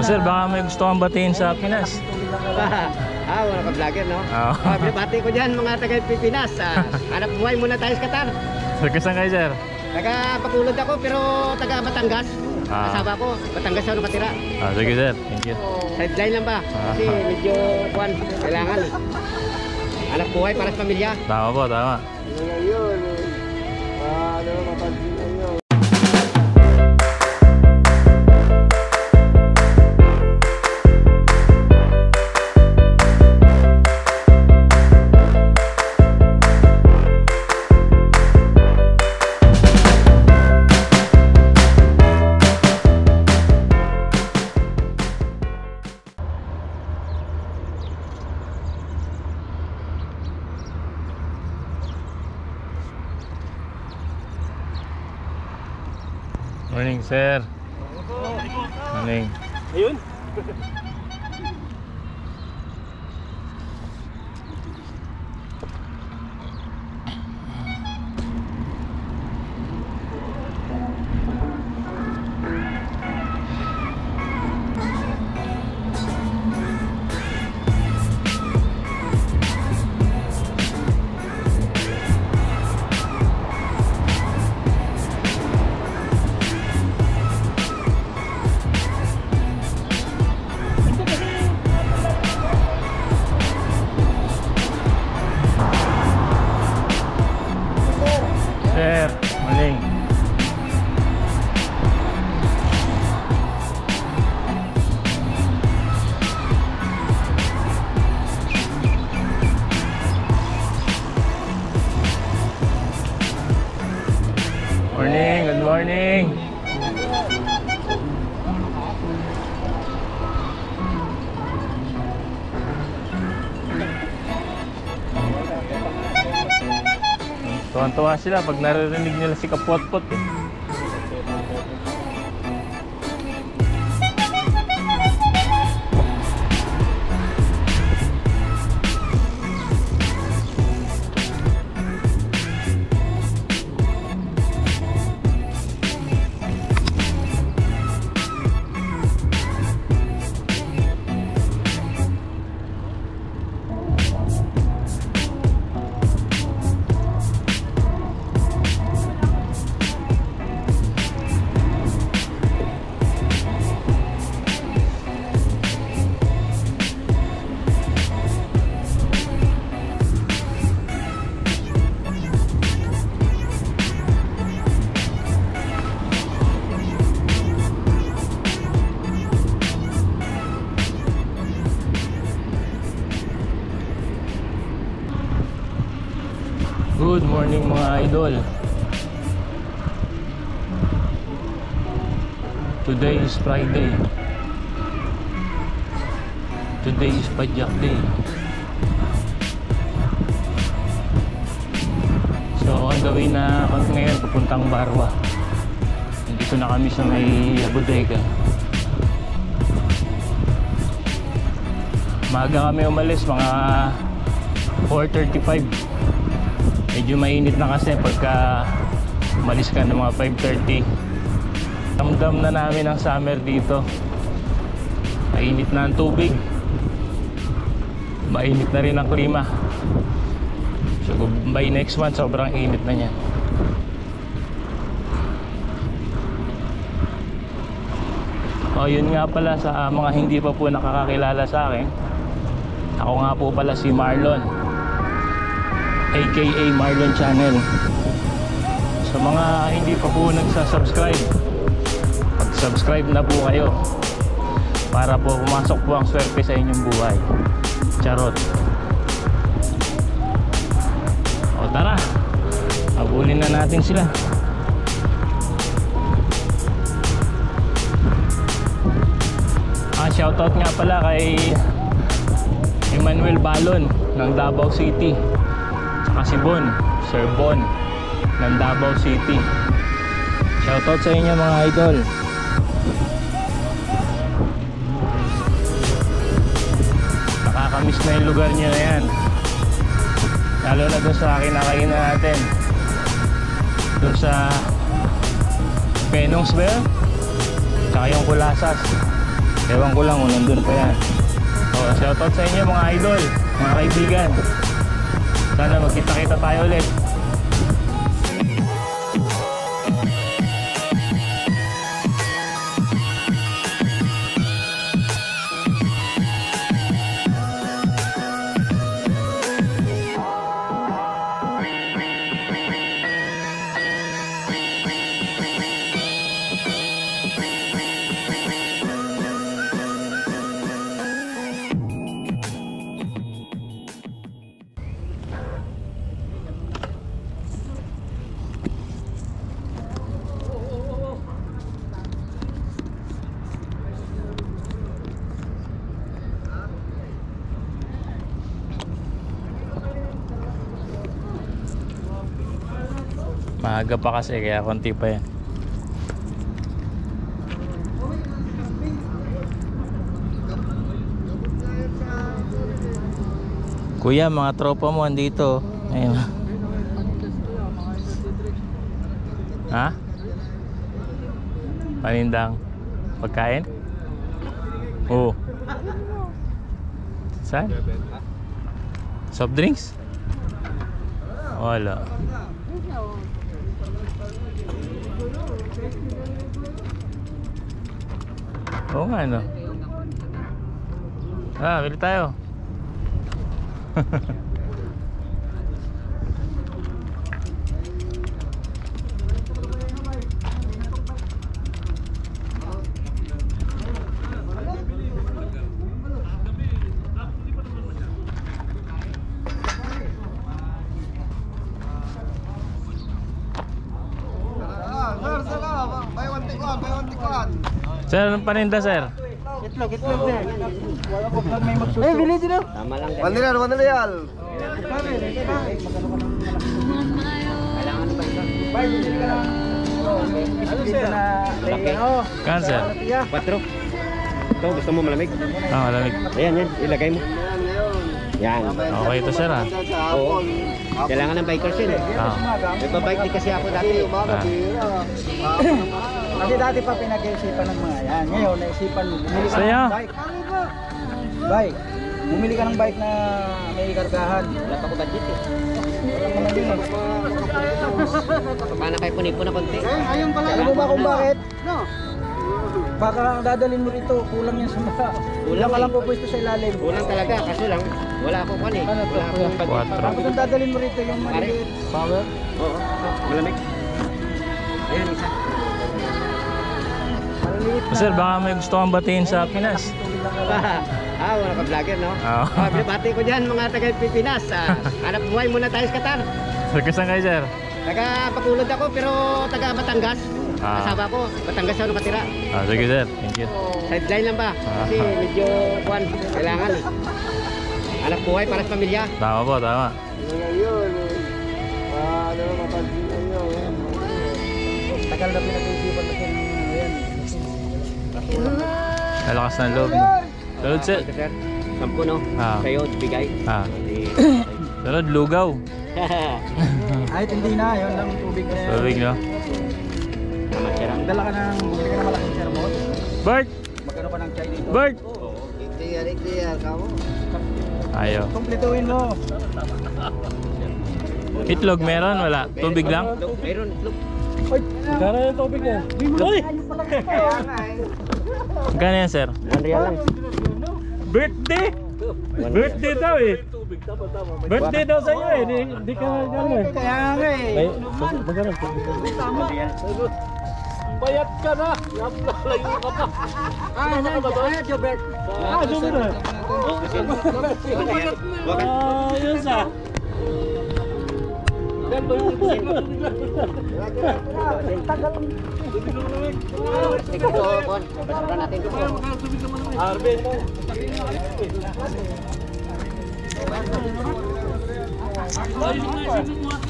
Sir, baka may gusto kang batiin sa Pinas. Wala ka vlogger, no? Binabati ko dyan mga taga Pilipinas. Hanap buhay muna tayo sa Qatar. Saan kayo, sir? Taga Bacolod ako pero taga Batangas. Kasama ko, Batangas ako nakatira. Sige, sir. Thank you. Sideline lang ba? Kasi medyo kailangan. Hanap buhay para sa pamilya. Tama po, tama. Ngayon, mapansin nyo. Morning, sir. Morning. Ayun. Sir, morning. Morning, good morning. Tuwan-tuwa sila pag naririnig nila si Kapot-Pot eh. Good morning mga idol. Today is Friday. Today is Padjak Day. So ang gawin na ngayon papuntang Barwa. Dito na kami sa may bodega. Maaga kami umalis, mga 4:35. Medyo mainit na kasi pagka umalis ka ng mga 5:30. Damdam na namin ang summer dito. Mainit na ang tubig, mainit na rin ang klima. So by next month sobrang init na niya. O yun nga pala sa mga hindi pa po nakakakilala sa akin, ako nga po pala si Marlon, aka Marlon Channel. Sa mga hindi pa po nagsasubscribe, mag-subscribe na po kayo para po pumasok po ang swerte sa inyong buhay. Charot. O tara, habulin na natin sila. Shoutout nga pala kay Emmanuel Balon ng Davao City, saka si Bon, Sir Bon ng Davao City. Shoutout sa inyo mga idol. Nakakamiss na yung lugar nyo na yan, lalo na dun sa kinakainan natin dun sa Penongs ba yun? Tsaka yung Kulasas. Ewan ko lang kung nandun pa yan. So, shoutout sa inyo mga idol, mga kaibigan. Sana magkita-kita tayo ulit. Maaga pa kasi kaya konti pa yan. Kuya, mga tropa mo andito. Ayun. Ha? Panindang pagkain? Oo. Saan? Soft drinks? Wala. Oo nga, no? Ah, bili tayo. Sir, anong paninda, sir? Itlog din. Eh, bili din. Tama lang. Manilal. Kan, sir? 4. Ito, gusto mo malamig? Ah, malamig. Ayan, ilagay mo. Yan. Okay ito, sir, ah. Oo. Kailangan ng bikers yun eh. Nagbabike din kasi ako dati. Kasi dati pa pinag-iisipan ng mga yan. Ngayon, naisipan mo, bumili ka Saya. ng bike. Bike. Bumili ka ng bike na may kargahan. Wala pa ko budget eh. Wala naman yun eh. Paano kayo punipon na konti? Alam mo ba kung bakit? No. Baka ang dadalhin mo rito, kulang yan sa mga. Kulang ka lang po pwesto sa ilalim. Kulang talaga, kaso lang, wala akong kwan eh. Ano to? Wala akong budget. Quattro. Tapos ang dadalhin mo rito yung maliit. Power? Oo, malamig. Ayan, isa. Maliliit na. Sir, baka may gusto kang batiin sa Pinas. Wala ka vlogger, no? Oo. Binabati ko dyan mga taga Pilipinas. Hanap buhay muna tayo sa Qatar. Sir, kasan kayo, sir? Taga Bacolod ako pero taga Batangas. Ah. Kasama ko, Batangas ako nakatira. Ah, sige, sir. Thank you. Sideline lang ba? Kasi medyo kwan, kailangan eh. Hanap buhay para sa pamilya. Tama po, tama. Tagal na pinag-iisipan na siya ng yan. Nalakas ng loob, no? Sunod, sir. Sir, 10 no? Ah. Sa'yo, bigay. Ah. Sunod, lugaw. Kahit hindi na, yun lang tubig na yan. Tubig, no? Tama, sir. Dala ka ng, bumili ka ng malaking thermos. Bert! Magkano ka ng chai dito? Bert! Iktiyar, kamo. Ayaw. Kumpletuhin mo. Itlog meron? Wala? Tubig lang? Meron, itlog. Magkano yung tubig yan? Uy! Magkano yan, sir? 1 real lang. Birthday! Birthday daw eh! Birthday daw sa'yo eh! Hindi ka gano'n eh! Kaya nga eh. Magkano? Bayat ka na! Layo ka pa! Jobert. Sumo na! Ayos ah! Ito, Bon. Basuran natin ito. Arvin!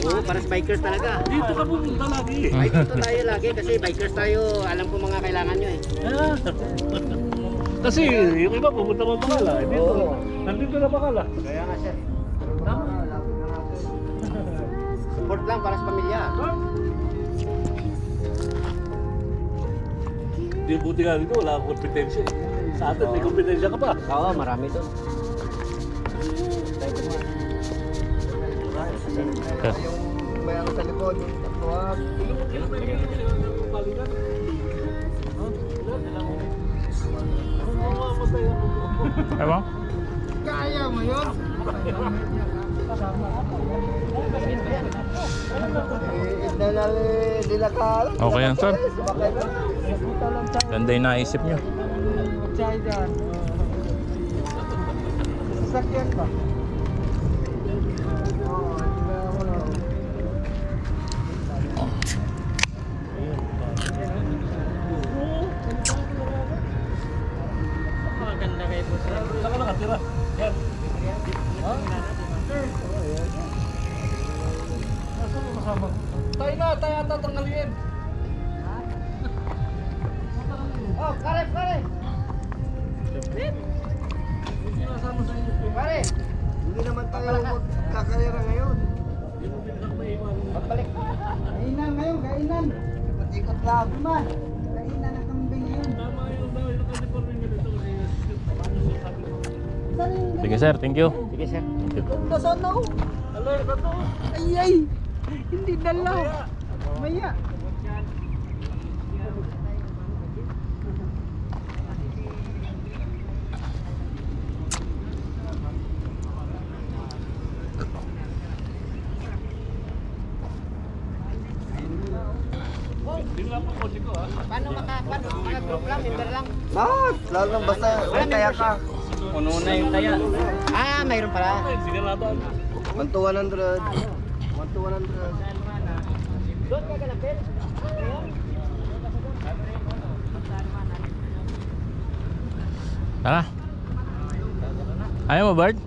Oo, para sa bikers talaga. Dito ka pumunta lagi. Ay, dito tayo lagi kasi bikers tayo. Alam ko mga kailangan nyo eh. Kasi yung iba pumunta pa Bacala. Dito, nandito na Bacala. Kaya nga sir. Support lang para sa pamilya. Di buti nga dito, wala akong kompetensya. Sa atin, may kompetensya ka pa. Oo, marami doon. Yung may ano sa likod, yung tatuwag. Ewan? Kaya mo yun? Okay yan, sir. Ganda yung naisip nyo. Sasakyan ba? Maganda kayo po sir. Saan ka nakatira? Yan. Nasaan mo kasama? Tayo na, tayo ata tanggalin. Oh, kare, kare. Pare, hindi naman tayo magkakarera ngayon. Pagbalik. Kainan ngayon, kainan. Ikot-ikot lang. Man, kainan ang kambing yun. Tama yun daw, yung naka-uniforme nila ito. Sige sir, thank you. Sige sir. Nasaan na ako? Alo, bato. Ay, ay. Hindi dalaw. Maya. Hindi lang po kotse ko ha. Paano maka-group lang, member lang? Bakit? Lalo lang basta may kaya ka. Puno na yung taya. Ah, mayroon pala. Sinalaban. 1 to 100. 1 to 100. Doon ka galapin. Tara. Ayaw mo, Bart?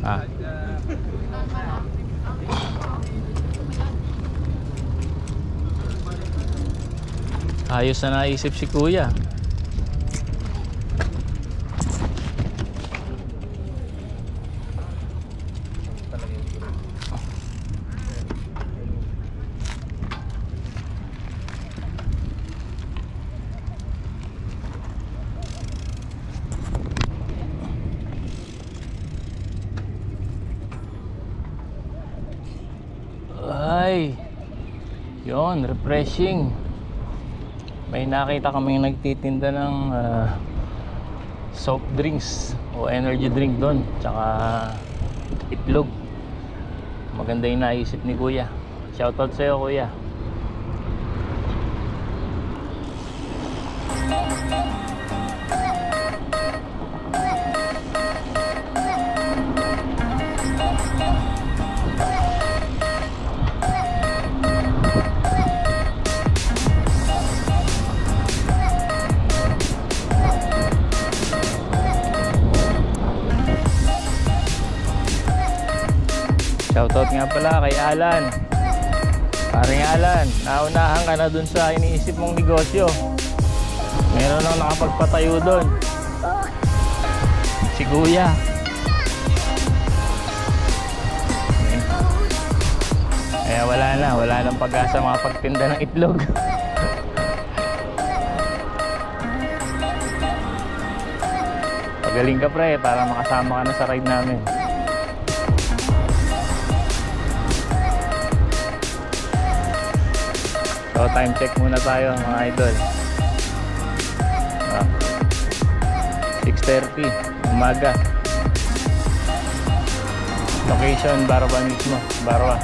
Ah. Ayos na naisip si Kuya. Ay, yon, refreshing. May nakita kaming nagtitinda ng soft drinks o energy drink doon, tsaka itlog. Maganda yung naisip ni Kuya. Shoutout sa'yo, Kuya. Shoutout nga pala kay Alan. Paring Alan, naunahan ka na dun sa iniisip mong negosyo. Meron nang nakapagpatayo dun. Si Kuya. Kaya wala nang pag-asa mga pagtinda ng itlog. Pagaling ka pre, para makasama ka na sa ride namin. So time check muna tayo mga idol. 6:30 umaga. Location Barwa mismo, Barwa.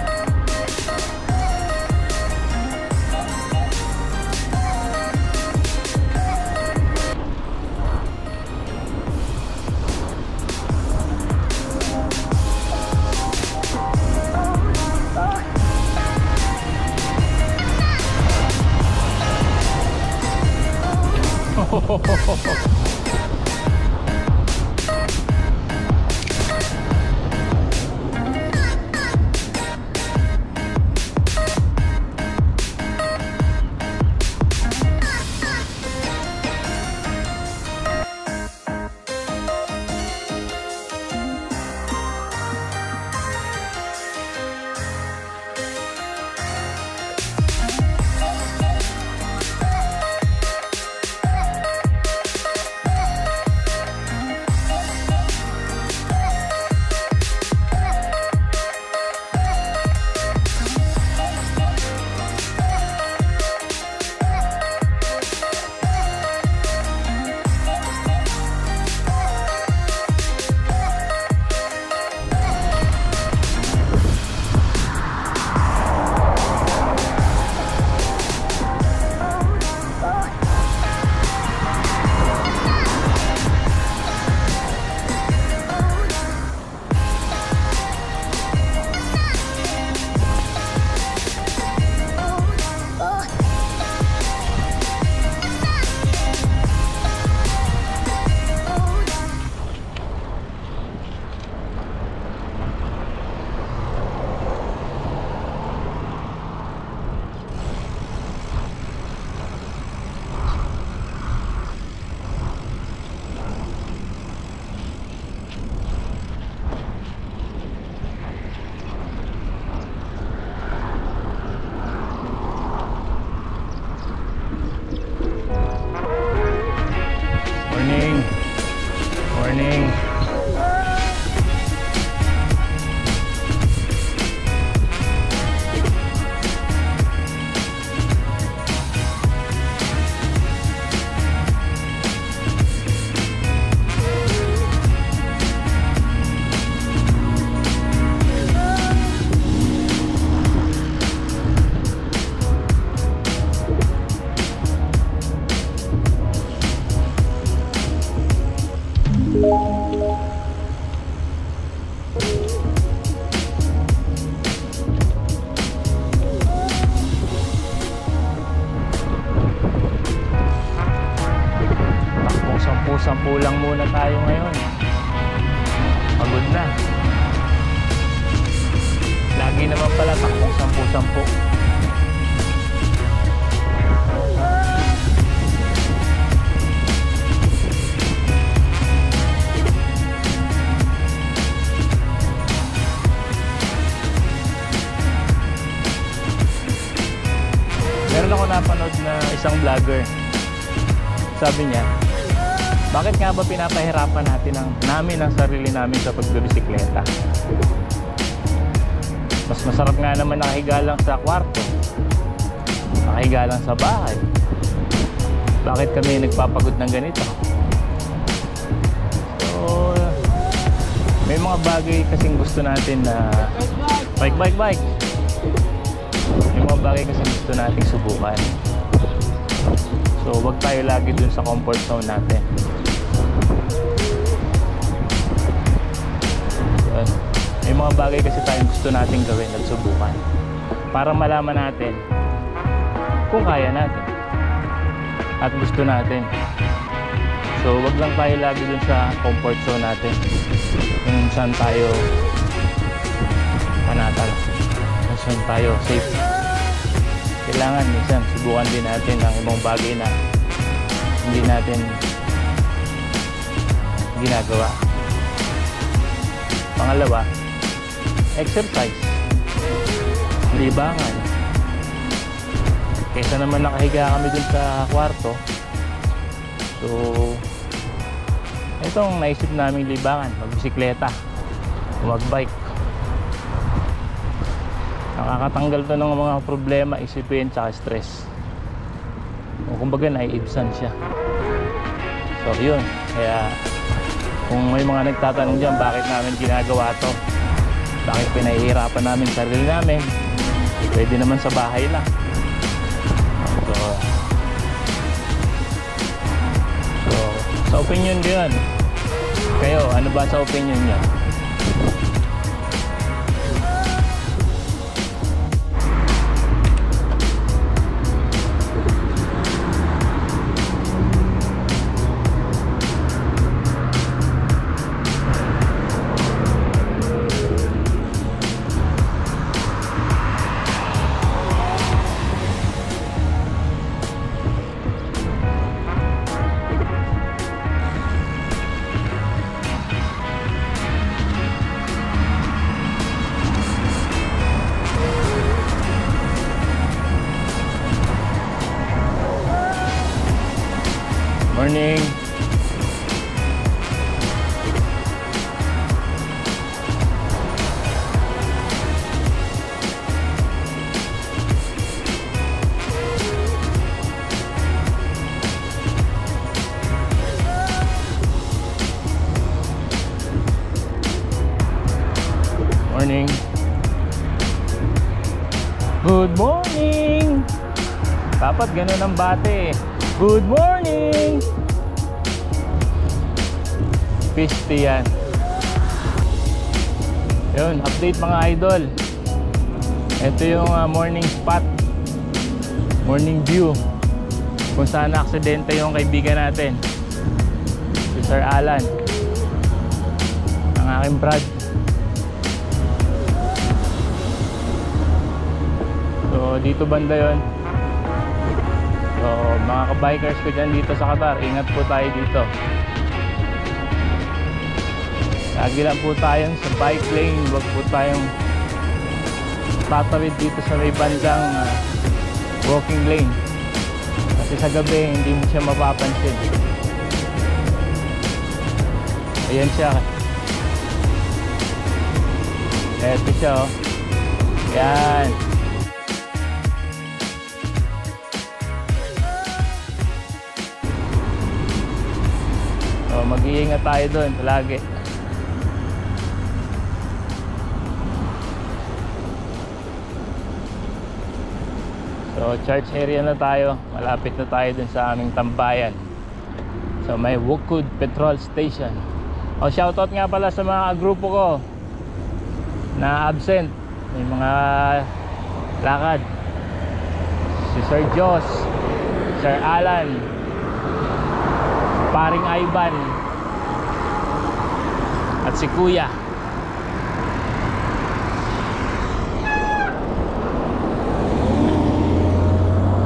10-10 lang muna tayo ngayon. Pagod na. Lagi naman pala takbong 10-10. Meron ako napanood na isang vlogger. Sabi niya, bakit nga ba pinapahirapan namin ang sarili namin sa pagbibisikleta? Mas masarap nga naman nakahiga lang sa kwarto, nakahiga lang sa bahay. Bakit kami nagpapagod ng ganito? So, may mga bagay kasing gusto natin na bike. May mga bagay kasi gusto nating subukan. So wag tayo lagi dun sa comfort zone natin. May mga bagay kasi tayong gusto nating gawin at subukan para malaman natin kung kaya natin at gusto natin. So wag lang tayo lagi dun sa comfort zone natin kung saan tayo panatal, kung saan tayo safe. Kailangan minsan subukan din natin ang ibang bagay na hindi natin ginagawa. Pangalawa, exercise, libangan. Kaysa naman nakahiga kami dun sa kwarto, so itong naisip namin libangan, magbisikleta, magbike. Nakakatanggal to ng mga problema, isipin, tsaka stress. O kumbaga naiibsan siya. So yun, kaya kung may mga nagtatanong dyan bakit namin ginagawa to, bakit pinahihirapan namin sarili namin, pwede naman sa bahay lang. So sa opinion ko yun. Kayo, ano ba sa opinion nyo? Morning. Morning. Good morning. Dapat ganun ang bate. Good morning. 50 yan. Yun, update mga idol. Ito yung morning spot, morning view, kung saan na-aksidente yung kaibigan natin, si Sir Alan, ang aking Brad. So dito banda yun. So mga kabikers ko dyan dito sa Qatar, ingat po tayo dito. Lagi lang po tayong sa bike lane, wag po tayong tatawid dito sa may bandang walking lane, kasi sa gabi hindi mo siya mapapansin. Ayan siya, eto siya, oh. Yan. So mag-iingat tayo doon palagi. So church area na tayo, malapit na tayo dun sa aming tambayan. So may Wukod Petrol Station. O shoutout nga pala sa mga grupo ko na absent, may mga lakad, si Sir Jos, Sir Alan, paring Ivan at si Kuya.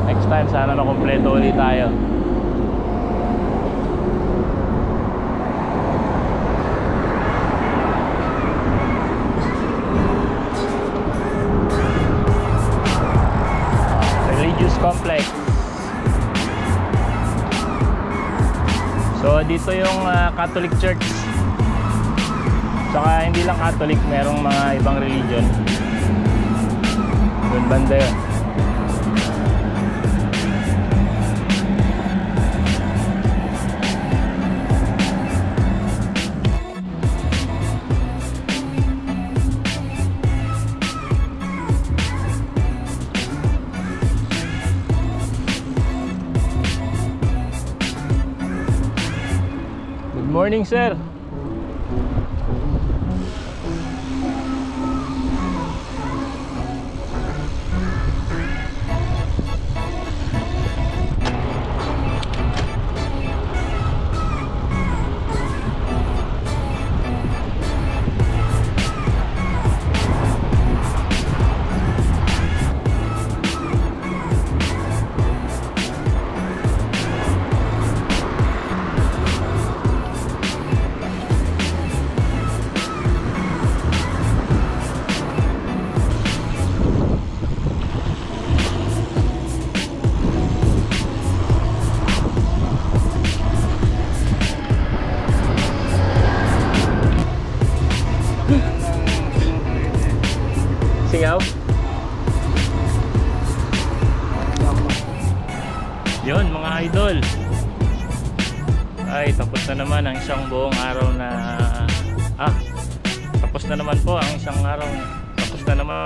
Next time sana na kompleto ulit tayo. Religious complex. So dito yung Catholic Church. Saka hindi lang Catholic, merong mga ibang religion. Doon banda yun. Good morning, sir. Singaw? Yun mga idol. Ay, tapos na naman ang isang buong araw na tapos na naman po ang isang araw. Tapos na naman